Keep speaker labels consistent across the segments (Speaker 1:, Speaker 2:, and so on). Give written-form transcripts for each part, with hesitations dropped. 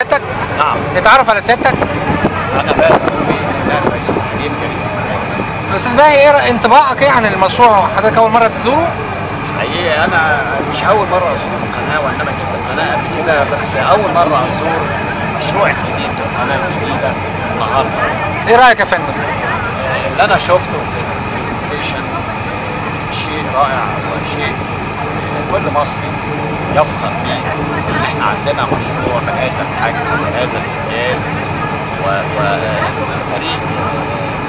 Speaker 1: سيادتك؟
Speaker 2: نعم.
Speaker 1: نتعرف على سيادتك؟
Speaker 2: أنا باهي رئيس تحرير جريدة القناة.
Speaker 1: أستاذ باهي، إيه انطباعك إيه عن المشروع؟ حضرتك أول مرة تزوره؟
Speaker 2: حقيقي أنا مش أول مرة أزور القناة، وإنما جيت القناة قبل كده، بس أول مرة أزور مشروع الجديد القناة الجديدة النهارده.
Speaker 1: إيه رأيك يا فندم؟
Speaker 2: اللي أنا شفته في البرزنتيشن شيء رائع وشيء كل مصري يفخر بيه، إن إحنا عندنا مشروع بهذا الحجم وبهذا الإنجاز، وفريق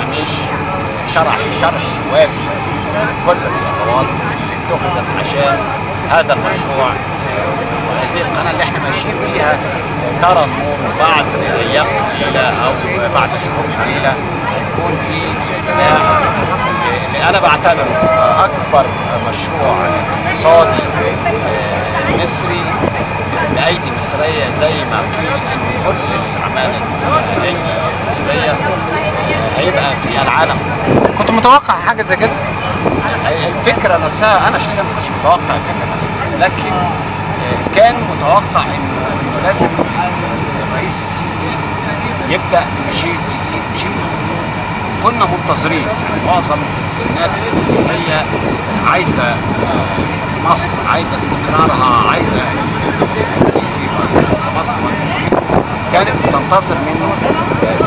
Speaker 2: منيش شرح وافي كل الخطوات اللي اتخذت عشان هذا المشروع وهذه القناة اللي احنا ماشيين فيها ترى النور. بعد أيام قليلة أو بعد شهور قليلة هيكون في افتتاح اللي أنا بعتبره أكبر مشروع اقتصادي مصري بأيدي مصرية، زي ما قيل إن كل الأعمال الفنية المصرية هيبقى في العالم.
Speaker 1: كنت متوقع حاجة زي كده؟
Speaker 2: الفكرة نفسها أنا شخصيا ما كنتش متوقع الفكرة نفسها، لكن كان متوقع إنه لازم الرئيس السيسي يبدأ بشيء جديد، بشيء كنا منتظرين. يعني معظم الناس اللي هي عايزة مصر، عايزة استقرارها، عايزة السيسي رئيس مصر كانت بتنتظر منه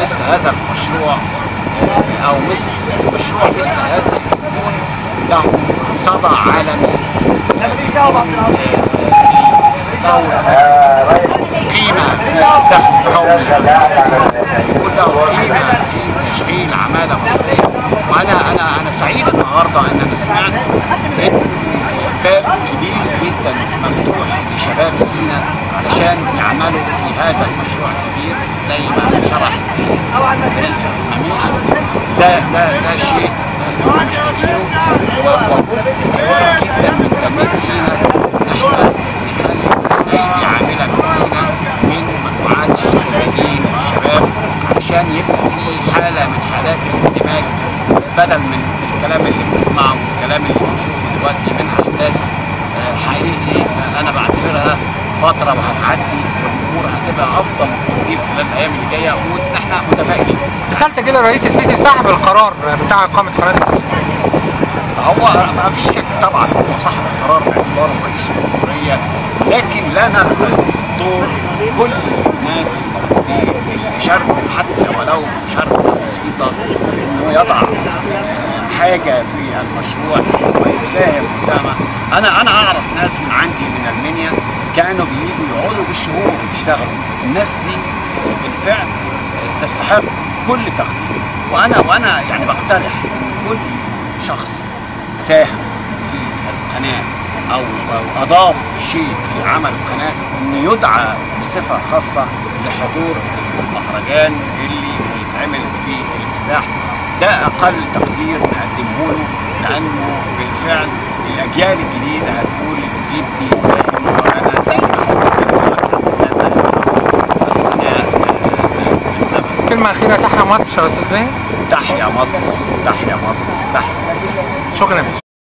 Speaker 2: مثل هذا المشروع، أو مشروع مثل هذا يكون له صدى عالمي، له قيمة في الدخل القومي، يكون له قيمة في تشغيل عمالة مصرية. وأنا سعيد النهارده إن أنا سمعت إن باب كبير جدا مفتوح لشباب سينا علشان يعملوا في هذا المشروع الكبير زي ما شرح منيش. ده شيء محتاجينه، وجزء كبير جدا من تنمية سينا ان احنا نخلي ايدي عامله من سينا من مجموعات الخريجين والشباب، علشان يبقى في حاله من حالات الاندماج، بدل من الكلام اللي بنسمعه والكلام اللي بنشوفه دلوقتي من احداث حقيقي انا بعتبرها فتره وهتعدي والامور هتبقى افضل كتير خلال الايام اللي جايه، واحنا متفائلين.
Speaker 1: رسالتك كده الرئيس السيسي صاحب القرار بتاع اقامه قناه السويس؟
Speaker 2: هو ما فيش شك طبعا هو صاحب القرار باعتباره رئيس الجمهوريه، لكن لا نغفل دور كل الناس الموجودين اللي شاركوا حتى ولو مشاركه بسيطه في انه يضع حاجه في المشروع، في انه يساهم مساهمه. انا اعرف ناس من عندي من المنيا كانوا بييجوا يقعدوا بالشهور يشتغلوا. الناس دي بالفعل تستحق كل تقدير، وانا يعني بقترح ان كل شخص ساهم في القناه او اضاف شيء في عمل القناه انه يدعى بصفه خاصه لحضور المهرجان اللي هيتعمل في الافتتاح. ده اقل تقدير نقدمه له، لانه بالفعل الاجيال الجديده هتقول جدي ساهم وانا زي ما
Speaker 1: كلمه اخيره، تحيا مصر يا استاذ باهي.
Speaker 2: تحيا مصر، تحيا مصر، تحيا مصر.
Speaker 1: شكرا يا باشا.